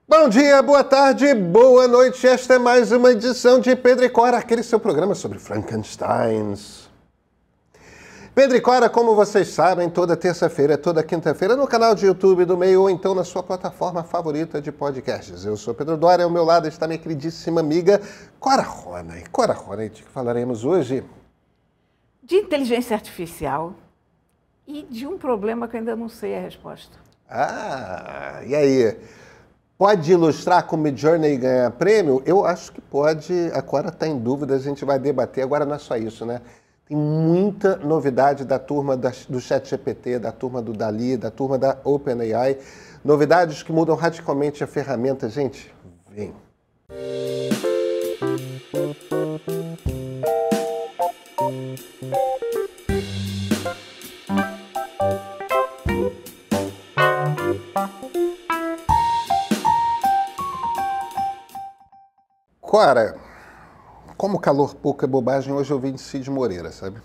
Bom dia, boa tarde, boa noite. Esta é mais uma edição de Pedro e Cora, aquele seu programa sobre Frankensteins. Pedro e Cora, como vocês sabem, toda terça-feira, toda quinta-feira, no canal de YouTube do Meio ou então na sua plataforma favorita de podcasts. Eu sou Pedro Dória, ao meu lado está minha queridíssima amiga Cora Ronay. Cora Ronay, de que falaremos hoje? De inteligência artificial e de um problema que eu ainda não sei a resposta. Ah, e aí? Pode ilustrar como Midjourney ganhar prêmio? Eu acho que pode. A Cora está em dúvida, a gente vai debater. Agora não é só isso, né? Tem muita novidade da turma do ChatGPT, da turma do DALL-E, da turma da OpenAI. Novidades que mudam radicalmente a ferramenta. Gente, vem. Cora, como calor pouco é bobagem, hoje eu vim de Cid Moreira, sabe?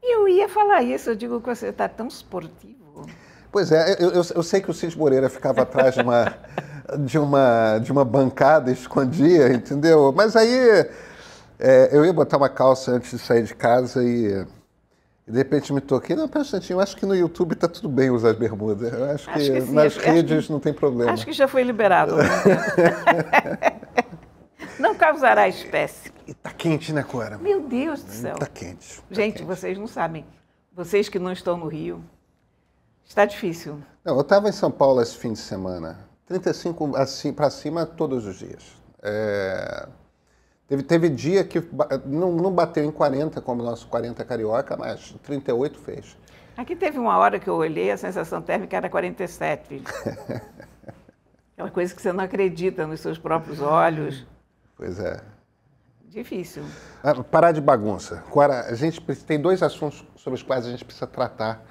Eu ia falar isso, eu digo que você está tão esportivo. Pois é, eu sei que o Cid Moreira ficava atrás de uma bancada, escondia, entendeu? Mas aí eu ia botar uma calça antes de sair de casa e de repente me toquei. Não, pera um instantinho, eu acho que no YouTube tá tudo bem usar bermudas. Eu acho que sim, nas redes não tem problema. Acho que já foi liberado. Não causará espécie. E tá quente, né, Cora? Meu Deus do céu. Tá quente. Gente, quente. Vocês não sabem. Vocês que não estão no Rio, está difícil. Não, eu estava em São Paulo esse fim de semana. 35 assim, para cima todos os dias. Teve dia que não bateu em 40, como o nosso 40 carioca, mas 38 fez. Aqui teve uma hora que eu olhei, a sensação térmica era 47. Aquela coisa que você não acredita nos seus próprios olhos. Pois é. Difícil. Parar de bagunça. Cora, a gente tem dois assuntos sobre os quais a gente precisa tratar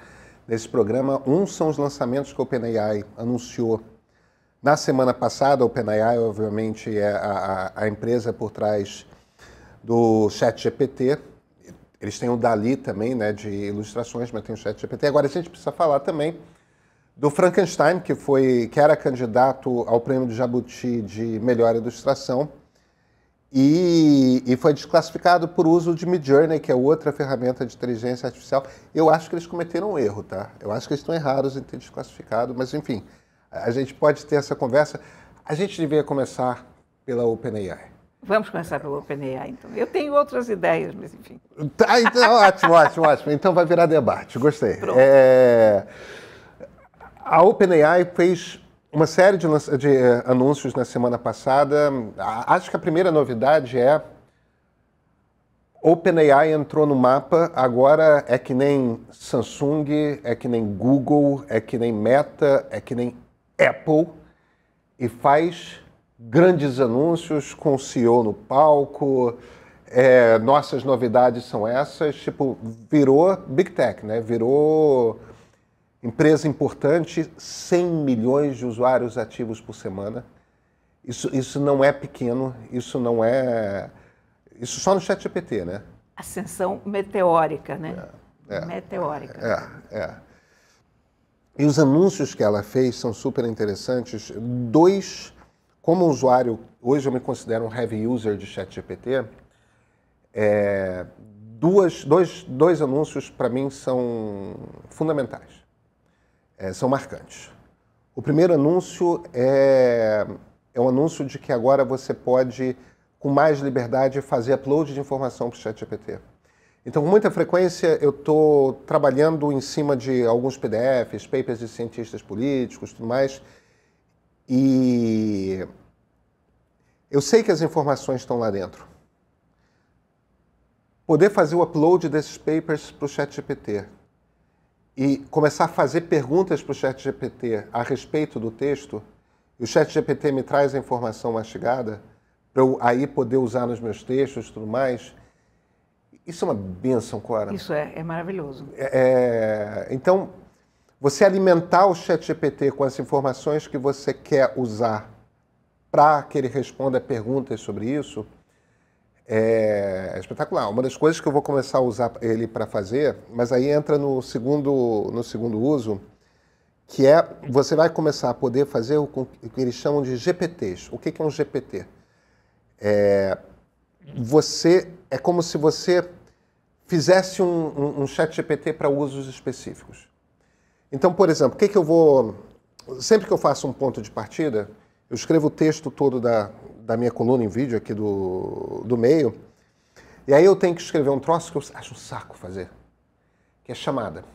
nesse programa. Um são os lançamentos que a OpenAI anunciou na semana passada. A OpenAI, obviamente, é a empresa por trás do ChatGPT. Eles têm o DALL-E também, né, de ilustrações, mas tem o ChatGPT. Agora, a gente precisa falar também do Frankenstein, que era candidato ao prêmio de Jabuti de melhor ilustração. E foi desclassificado por uso de Midjourney, que é outra ferramenta de inteligência artificial. Eu acho que eles cometeram um erro, tá? Eu acho que eles estão errados em ter desclassificado, mas enfim, a gente pode ter essa conversa. A gente devia começar pela OpenAI. Vamos começar pela OpenAI, então. Eu tenho outras ideias, mas enfim. Tá, então, ótimo. Então vai virar debate, gostei. A OpenAI fez uma série de anúncios na semana passada. Acho que a primeira novidade é OpenAI entrou no mapa, agora é que nem Samsung, é que nem Google, é que nem Meta, é que nem Apple, e faz grandes anúncios com o CEO no palco. Nossas novidades são essas, tipo, virou Big Tech, né? Virou empresa importante, 100 milhões de usuários ativos por semana. Isso não é pequeno, isso só no ChatGPT, né? Ascensão meteórica, né? Meteórica. E os anúncios que ela fez são super interessantes. Como usuário, hoje eu me considero um heavy user de ChatGPT, dois anúncios para mim são fundamentais. São marcantes. O primeiro anúncio é um anúncio de que agora você pode, com mais liberdade, fazer upload de informação para o ChatGPT. Então, com muita frequência, eu estou trabalhando em cima de alguns PDFs, papers de cientistas políticos, tudo mais, e eu sei que as informações estão lá dentro. Poder fazer o upload desses papers para o ChatGPT e começar a fazer perguntas para o ChatGPT a respeito do texto, e o ChatGPT me traz a informação mastigada, para eu aí poder usar nos meus textos e tudo mais, isso é uma bênção, Cora. Isso é maravilhoso. Então, você alimentar o ChatGPT com as informações que você quer usar para que ele responda perguntas sobre isso, é espetacular. Uma das coisas que eu vou começar a usar ele para fazer, mas aí entra no segundo uso, que é, você vai começar a poder fazer o que eles chamam de GPTs. O que é um GPT? É como se você fizesse um chat GPT para usos específicos. Então, por exemplo, o que eu vou... Sempre que eu faço um ponto de partida, eu escrevo o texto todo da minha coluna em vídeo aqui do meio, e aí eu tenho que escrever um troço que eu acho um saco fazer, que é chamada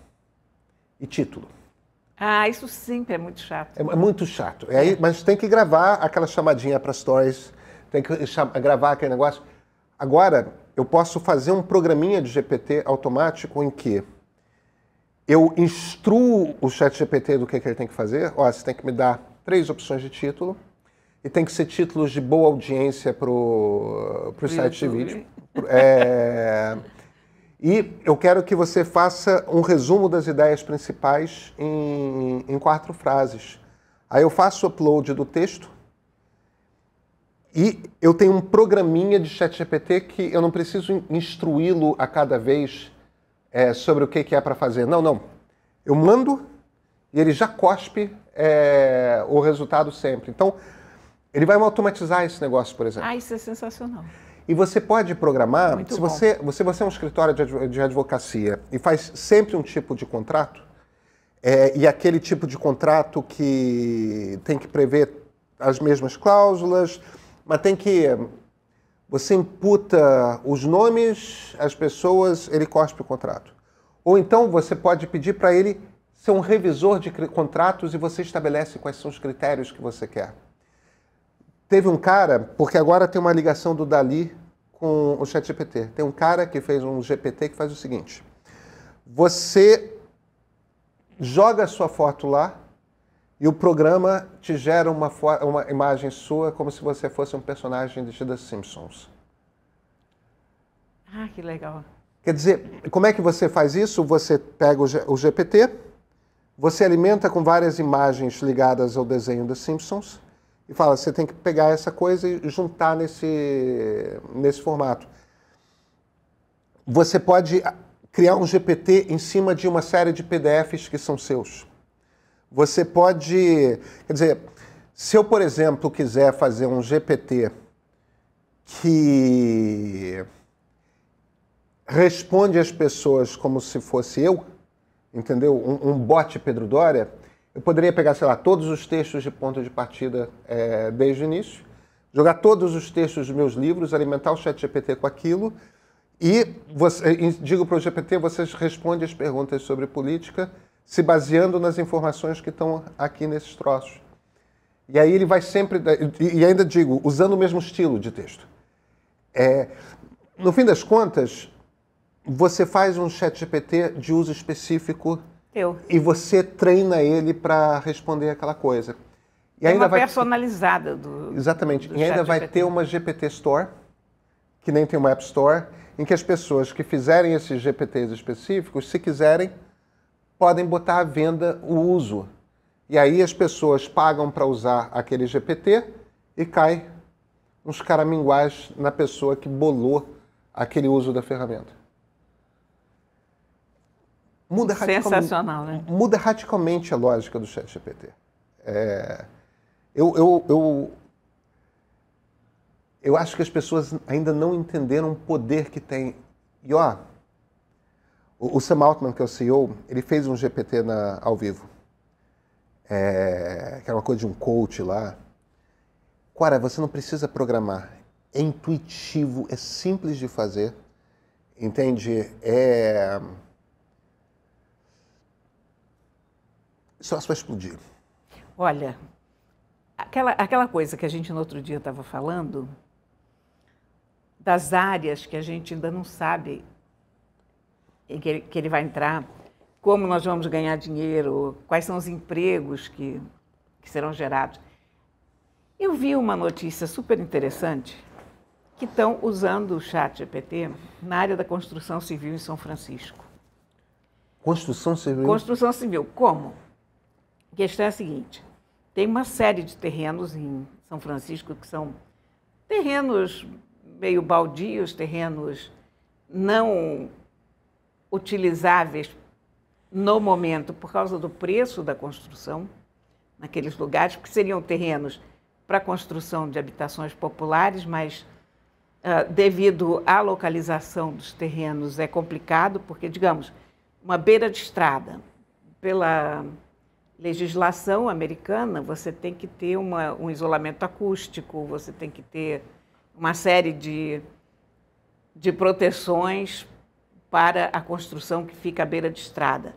e título. Ah, isso sempre é muito chato. É muito chato. Aí, mas tem que gravar aquela chamadinha para stories, tem que gravar aquele negócio. Agora, eu posso fazer um programinha de GPT automático em que eu instruo o chat GPT do que ele tem que fazer. Ó, você tem que me dar 3 opções de título e tem que ser títulos de boa audiência para o site de vídeo. E eu quero que você faça um resumo das ideias principais em 4 frases. Aí eu faço o upload do texto e eu tenho um programinha de ChatGPT que eu não preciso instruí-lo a cada vez sobre o que é para fazer. Não. Eu mando e ele já cospe o resultado sempre. Então, ele vai automatizar esse negócio, por exemplo. Ah, isso é sensacional. E você pode programar, Muito se bom. você é um escritório de advocacia e faz sempre um tipo de contrato, e aquele tipo de contrato que tem que prever as mesmas cláusulas, mas tem que... Você imputa os nomes, as pessoas, ele cospe o contrato. Ou então você pode pedir para ele ser um revisor de contratos e você estabelece quais são os critérios que você quer. Teve um cara, porque agora tem uma ligação do DALL-E com o ChatGPT. Tem um cara que fez um GPT que faz o seguinte. Você joga a sua foto lá e o programa te gera uma imagem sua como se você fosse um personagem de The Simpsons. Ah, que legal. Quer dizer, como é que você faz isso? Você pega o GPT, você alimenta com várias imagens ligadas ao desenho The Simpsons e fala, você tem que pegar essa coisa e juntar nesse formato. Você pode criar um GPT em cima de uma série de PDFs que são seus. Você pode... Quer dizer, se eu, por exemplo, quiser fazer um GPT que responde às pessoas como se fosse eu, entendeu? Um bot Pedro Doria, eu poderia pegar, sei lá, todos os textos de ponto de partida desde o início, jogar todos os textos dos meus livros, alimentar o ChatGPT com aquilo e digo para o GPT, você responde as perguntas sobre política se baseando nas informações que estão aqui nesses troços. E aí ele vai sempre... E ainda digo, usando o mesmo estilo de texto. No fim das contas, você faz um ChatGPT de uso específico e você treina ele para responder aquela coisa. E ainda uma personalizada do... Exatamente. Do e ainda vai ter uma GPT Store, que nem tem uma App Store, em que as pessoas que fizerem esses GPTs específicos, se quiserem, podem botar à venda o uso. E aí as pessoas pagam para usar aquele GPT e cai uns caraminguás na pessoa que bolou aquele uso da ferramenta. Sensacional, né? Muda radicalmente a lógica do ChatGPT. Eu acho que as pessoas ainda não entenderam o poder que tem. E ó, o Sam Altman, que é o CEO, ele fez um GPT ao vivo. Que era uma coisa de um coach lá. Cara, você não precisa programar. É intuitivo, é simples de fazer. Entende? Só vai explodir. Olha, aquela coisa que a gente no outro dia estava falando, das áreas que a gente ainda não sabe em que ele vai entrar, como nós vamos ganhar dinheiro, quais são os empregos que serão gerados. Eu vi uma notícia super interessante que estão usando o ChatGPT na área da construção civil em São Francisco. Construção civil? Construção civil. Como? A questão é a seguinte, tem uma série de terrenos em São Francisco que são terrenos meio baldios, terrenos não utilizáveis no momento, por causa do preço da construção, naqueles lugares, porque seriam terrenos para construção de habitações populares, mas devido à localização dos terrenos é complicado, porque, digamos, uma beira de estrada, pela legislação americana, você tem que ter um isolamento acústico, você tem que ter uma série de proteções para a construção que fica à beira de estrada.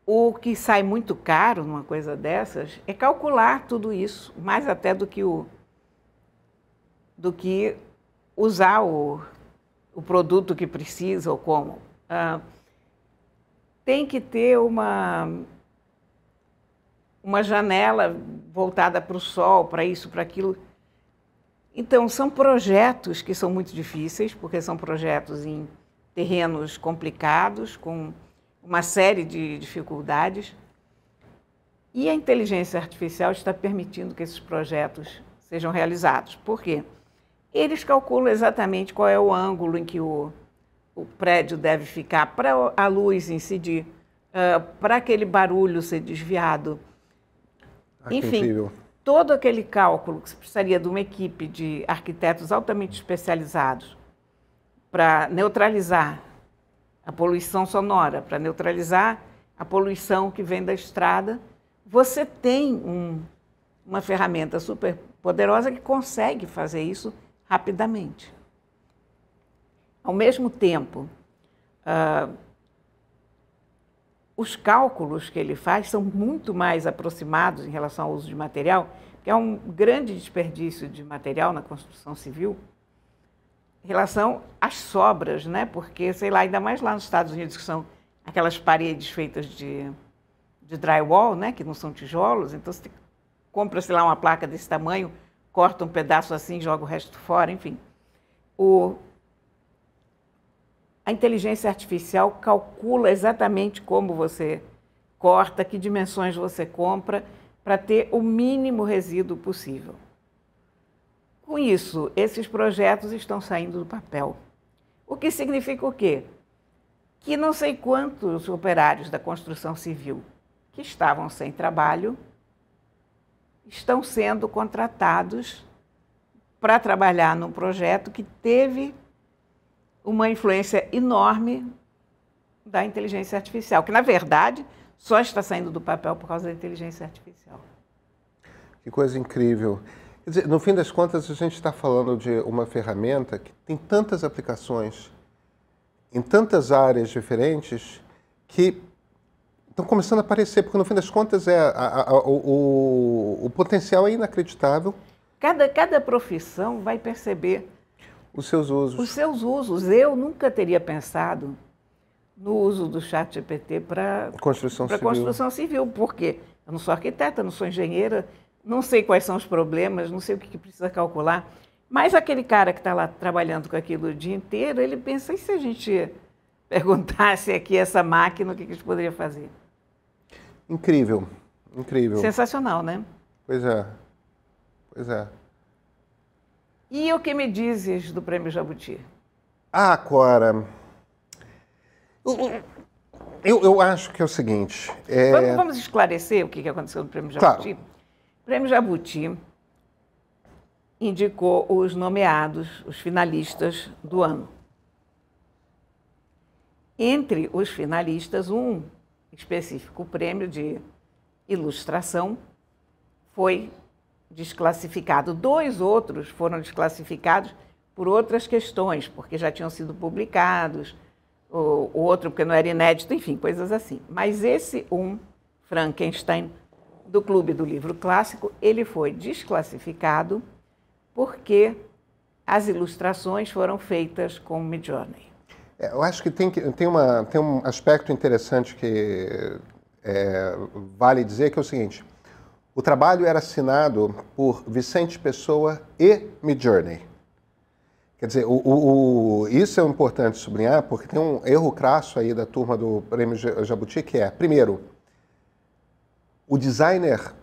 O que sai muito caro numa coisa dessas é calcular tudo isso, mais até do que usar o produto que precisa ou como. Tem que ter uma janela voltada para o sol, para isso, para aquilo. Então, são projetos que são muito difíceis, porque são projetos em terrenos complicados, com uma série de dificuldades. E a inteligência artificial está permitindo que esses projetos sejam realizados. Por quê? Eles calculam exatamente qual é o ângulo em que o prédio deve ficar para a luz incidir, para aquele barulho ser desviado. Enfim, todo aquele cálculo que se precisaria de uma equipe de arquitetos altamente especializados para neutralizar a poluição sonora, para neutralizar a poluição que vem da estrada, você tem uma ferramenta super poderosa que consegue fazer isso rapidamente. Ao mesmo tempo, os cálculos que ele faz são muito mais aproximados em relação ao uso de material, que é um grande desperdício de material na construção civil, em relação às sobras, né? Porque, sei lá, ainda mais lá nos Estados Unidos, que são aquelas paredes feitas de drywall, né? Que não são tijolos, então você compra, sei lá, uma placa desse tamanho, corta um pedaço assim, joga o resto fora, enfim. A inteligência artificial calcula exatamente como você corta, que dimensões você compra, para ter o mínimo resíduo possível. Com isso, esses projetos estão saindo do papel. O que significa o quê? Que não sei quantos operários da construção civil que estavam sem trabalho estão sendo contratados para trabalhar num projeto que teve uma influência enorme da inteligência artificial, que, na verdade, só está saindo do papel por causa da inteligência artificial. Que coisa incrível. Quer dizer, no fim das contas, a gente está falando de uma ferramenta que tem tantas aplicações em tantas áreas diferentes que estão começando a aparecer, porque no fim das contas o potencial é inacreditável. Cada profissão vai perceber os seus usos. Os seus usos. Eu nunca teria pensado no uso do ChatGPT para construção civil, porque eu não sou arquiteta, não sou engenheira, não sei quais são os problemas, não sei o que precisa calcular. Mas aquele cara que está lá trabalhando com aquilo o dia inteiro, ele pensa, e se a gente perguntasse aqui essa máquina, o que a gente poderia fazer? Incrível, incrível. Sensacional, né? Pois é, pois é. E o que me dizes do Prêmio Jabuti? Cora, eu acho que é o seguinte... Vamos esclarecer o que aconteceu no Prêmio Jabuti? Claro. O Prêmio Jabuti indicou os nomeados, os finalistas do ano. Entre os finalistas, um específico prêmio de ilustração foi desclassificado. 2 outros foram desclassificados por outras questões, porque já tinham sido publicados, o outro porque não era inédito, enfim, coisas assim. Mas esse Frankenstein, do Clube do Livro Clássico, ele foi desclassificado porque as ilustrações foram feitas com Midjourney. Eu acho que tem um aspecto interessante que vale dizer, que é o seguinte: o trabalho era assinado por Vicente Pessoa e Midjourney. Quer dizer, isso é importante sublinhar, porque tem um erro crasso aí da turma do Prêmio Jabuti, que é, primeiro, o designer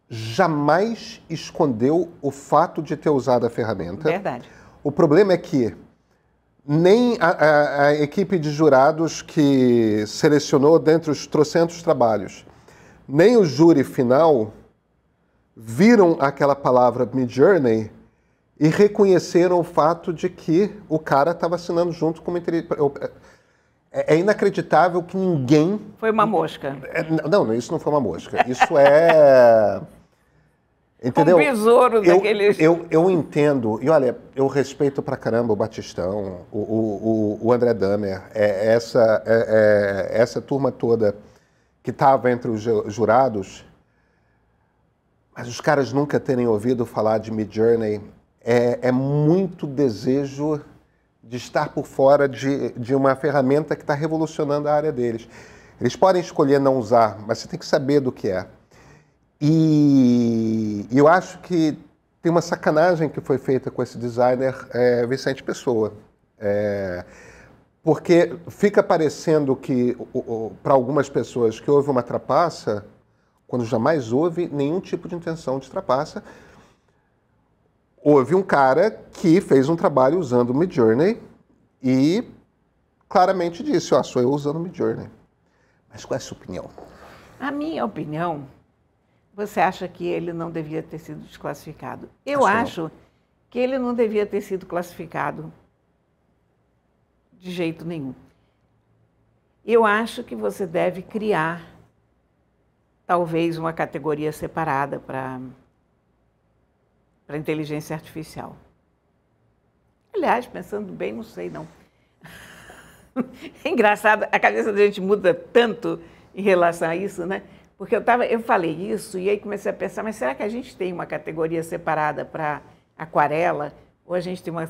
jamais escondeu o fato de ter usado a ferramenta. Verdade. O problema é que, nem a equipe de jurados que selecionou dentre os trocentos trabalhos, nem o júri final viram aquela palavra Midjourney e reconheceram o fato de que o cara estava assinando junto com uma inteligência. É inacreditável que ninguém... Foi uma mosca. Não, isso não foi uma mosca. Isso é... Entendeu? Um besouro daqueles... Eu entendo, e olha, eu respeito pra caramba o Batistão, o André Dahmer, essa turma toda que estava entre os jurados, mas os caras nunca terem ouvido falar de Midjourney é muito desejo de estar por fora de uma ferramenta que está revolucionando a área deles. Eles podem escolher não usar, mas você tem que saber do que é. E eu acho que tem uma sacanagem que foi feita com esse designer Vicente Pessoa. Porque fica parecendo que, para algumas pessoas, que houve uma trapaça, quando jamais houve nenhum tipo de intenção de trapaça. Houve um cara que fez um trabalho usando o Midjourney e claramente disse, sou eu usando o Midjourney. Mas qual é a sua opinião? A minha opinião, você acha que ele não devia ter sido desclassificado? Eu acho que ele não devia ter sido classificado de jeito nenhum. Eu acho que você deve criar, talvez, uma categoria separada para inteligência artificial. Aliás, pensando bem, não sei, não. É engraçado, a cabeça da gente muda tanto em relação a isso, né? Porque eu falei isso e aí comecei a pensar, mas será que a gente tem uma categoria separada para aquarela? Ou a gente tem uma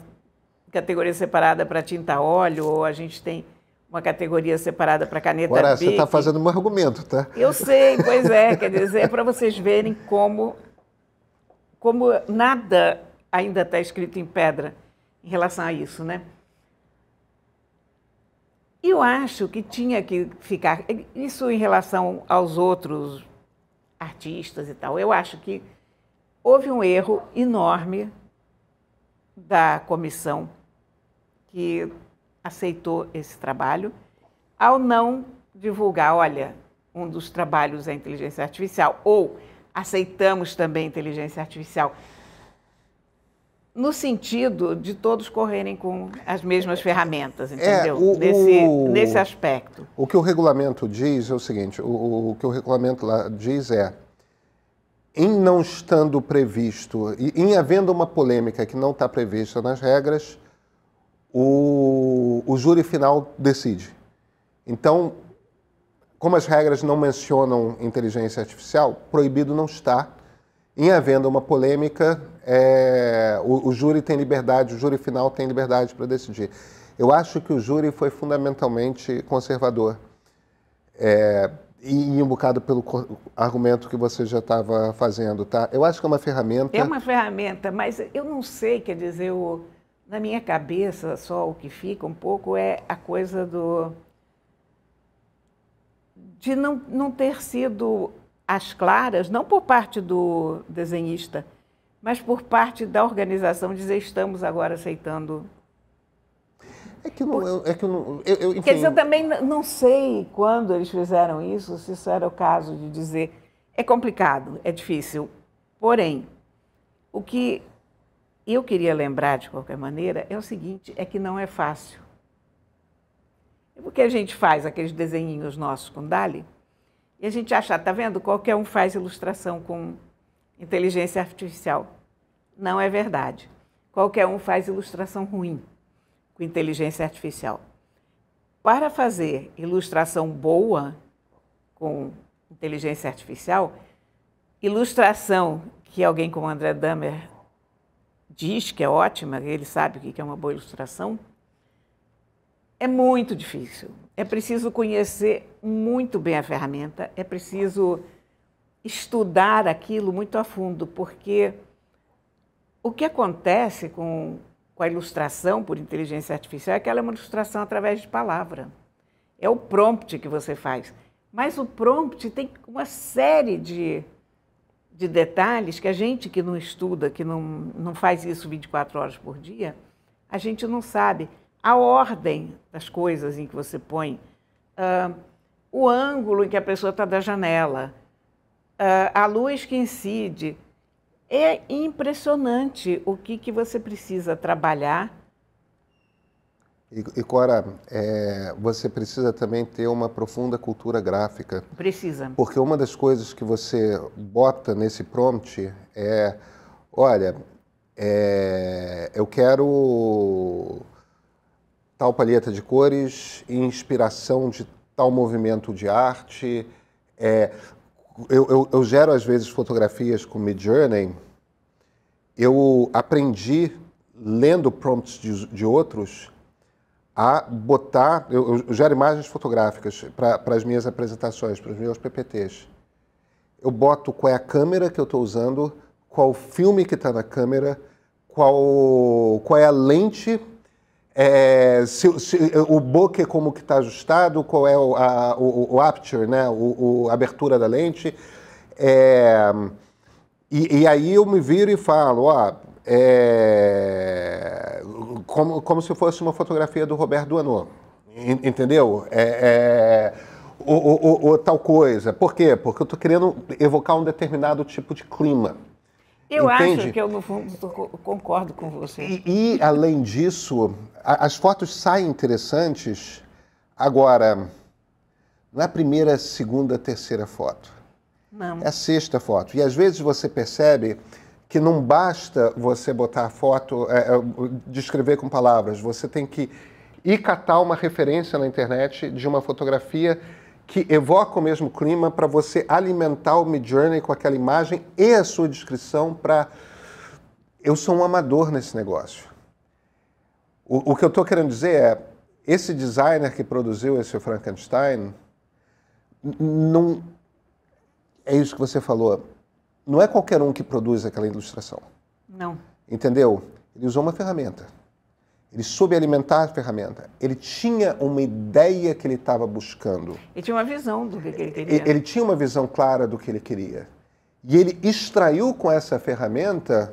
categoria separada para tinta a óleo? Ou a gente tem uma categoria separada para caneta Agora, Bic? você está fazendo um argumento, tá? Eu sei, pois é. Quer dizer, é para vocês verem como nada ainda está escrito em pedra em relação a isso, né? Eu acho que tinha que ficar... Isso em relação aos outros artistas e tal. Eu acho que houve um erro enorme da comissão que aceitou esse trabalho ao não divulgar, olha, um dos trabalhos é inteligência artificial, ou aceitamos também inteligência artificial, no sentido de todos correrem com as mesmas ferramentas, entendeu? Nesse aspecto. O que o regulamento diz é o seguinte, o que o regulamento lá diz em não estando previsto, e em havendo uma polêmica que não está prevista nas regras, o júri final decide. Então, como as regras não mencionam inteligência artificial, proibido não está. Em havendo uma polêmica, o júri tem liberdade, o júri final tem liberdade para decidir. Eu acho que o júri foi fundamentalmente conservador. E um bocado pelo argumento que você já estava fazendo, tá? Eu acho que é uma ferramenta... É uma ferramenta, mas eu não sei, quer dizer, na minha cabeça só o que fica um pouco é a coisa de não ter sido às claras, não por parte do desenhista, mas por parte da organização, dizer estamos agora aceitando. Enfim. Quer dizer, eu também não sei quando eles fizeram isso, se isso era o caso de dizer. É complicado, é difícil. Porém, o que eu queria lembrar, de qualquer maneira, é o seguinte, é que não é fácil. Porque a gente faz aqueles desenhinhos nossos com DALL-E, e a gente acha, tá vendo? Qualquer um faz ilustração com inteligência artificial. Não é verdade. Qualquer um faz ilustração ruim com inteligência artificial. Para fazer ilustração boa com inteligência artificial, ilustração que alguém como André Dahmer diz que é ótima, ele sabe o que é uma boa ilustração, é muito difícil. É preciso conhecer muito bem a ferramenta, é preciso estudar aquilo muito a fundo, porque o que acontece com a ilustração por inteligência artificial é que ela é uma ilustração através de palavra. É o prompt que você faz. Mas o prompt tem uma série de detalhes que a gente que não estuda, que não faz isso 24 horas por dia, a gente não sabe. a ordem das coisas em que você põe, o ângulo em que a pessoa está da janela, a luz que incide. É impressionante o que você precisa trabalhar. E Cora, você precisa também ter uma profunda cultura gráfica. Precisa. Porque uma das coisas que você bota nesse prompt é, olha, eu quero tal paleta de cores, inspiração de tal movimento de arte. Eu gero, às vezes, fotografias com Midjourney. Eu aprendi, lendo prompts de outros, a botar... Eu gero imagens fotográficas para as minhas apresentações, para os meus PPTs. Eu boto qual é a câmera que eu estou usando, qual o filme que está na câmera, qual é a lente, o bokeh como que está ajustado, qual é o aperture, né? A abertura da lente. E aí eu me viro e falo, como se fosse uma fotografia do Robert Doisneau, entendeu? Ou tal coisa. Por quê? Porque eu estou querendo evocar um determinado tipo de clima. Eu Entende? acho que eu, no fundo, concordo com você. E além disso, as fotos saem interessantes. Agora, não é a primeira, segunda, terceira foto. Não. É a sexta foto. E às vezes você percebe que não basta você botar a foto, descrever com palavras. Você tem que ir catar uma referência na internet de uma fotografia que evoca o mesmo clima para você alimentar o Midjourney com aquela imagem e a sua descrição para... Eu sou um amador nesse negócio. O que eu estou querendo dizer é, esse designer que produziu esse Frankenstein, não... É isso que você falou. Não é qualquer um que produz aquela ilustração. Não. Entendeu? Ele usou uma ferramenta. Ele soube alimentar a ferramenta. Ele tinha uma ideia que ele estava buscando. Ele tinha uma visão do que ele queria. Ele tinha uma visão clara do que ele queria. E ele extraiu com essa ferramenta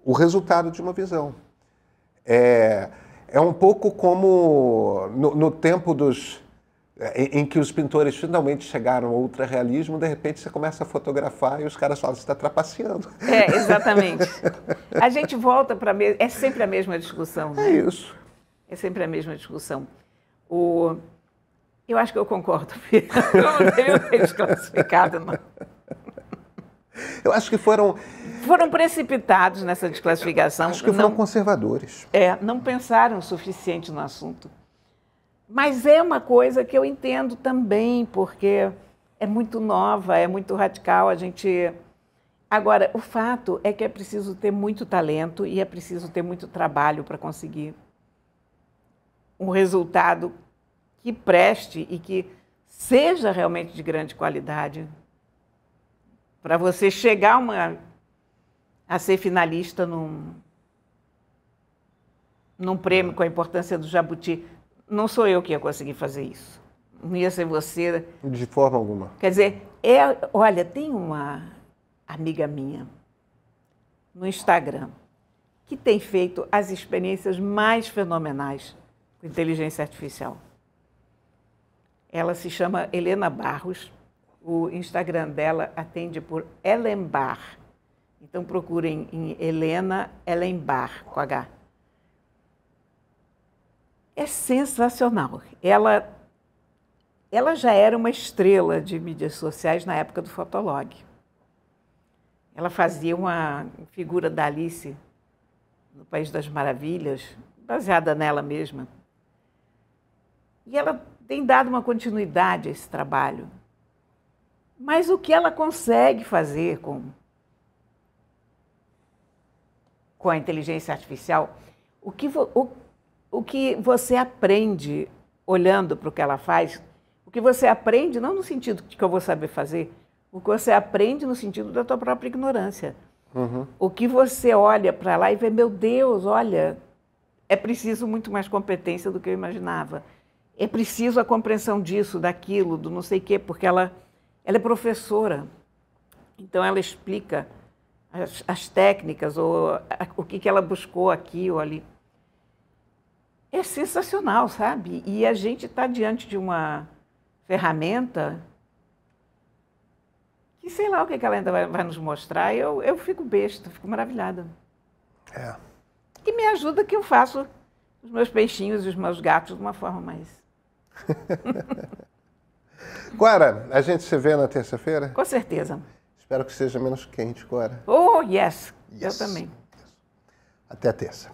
o resultado de uma visão. É um pouco como no tempo em que os pintores finalmente chegaram ao ultrarrealismo, de repente você começa a fotografar e os caras falam, você está trapaceando. Exatamente. A gente volta para... É sempre a mesma discussão, né? É isso. É sempre a mesma discussão. Eu acho que eu concordo. Eu não deveria ter desclassificado, não. Eu acho que foram precipitados nessa desclassificação. Acho que foram conservadores. Não pensaram o suficiente no assunto. Mas é uma coisa que eu entendo também, porque é muito nova, é muito radical. Agora, o fato é que é preciso ter muito talento e é preciso ter muito trabalho para conseguir um resultado que preste e que seja realmente de grande qualidade, para você chegar a ser finalista num prêmio com a importância do Jabuti. Não sou eu que ia conseguir fazer isso. Não ia ser você. De forma alguma. Quer dizer, olha, tem uma amiga minha no Instagram que tem feito as experiências mais fenomenais com inteligência artificial. Ela se chama Helena Barros. O Instagram dela atende por Ellenbar. Então procurem em Helena Ellenbar, com H. É sensacional. Ela já era uma estrela de mídias sociais na época do Fotolog. Ela fazia uma figura da Alice no País das Maravilhas, baseada nela mesma. E ela tem dado uma continuidade a esse trabalho. Mas o que ela consegue fazer com a inteligência artificial, o que você aprende olhando para o que ela faz, o que você aprende não no sentido de que eu vou saber fazer, o que você aprende no sentido da tua própria ignorância. Uhum. O que você olha para lá e vê, meu Deus, olha, é preciso muito mais competência do que eu imaginava. É preciso a compreensão disso, daquilo, do não sei o quê, porque ela é professora. Então, ela explica as, técnicas, ou o que ela buscou aqui ou ali. é sensacional, sabe? E a gente está diante de uma ferramenta que sei lá o que ela ainda vai nos mostrar. Eu fico besta, fico maravilhada. É. E me ajuda que eu faço os meus peixinhos e os meus gatos de uma forma mais... Cora, a gente se vê na terça-feira? Com certeza. Espero que seja menos quente, Cora. Oh, yes. Yes. Eu também. Até a terça.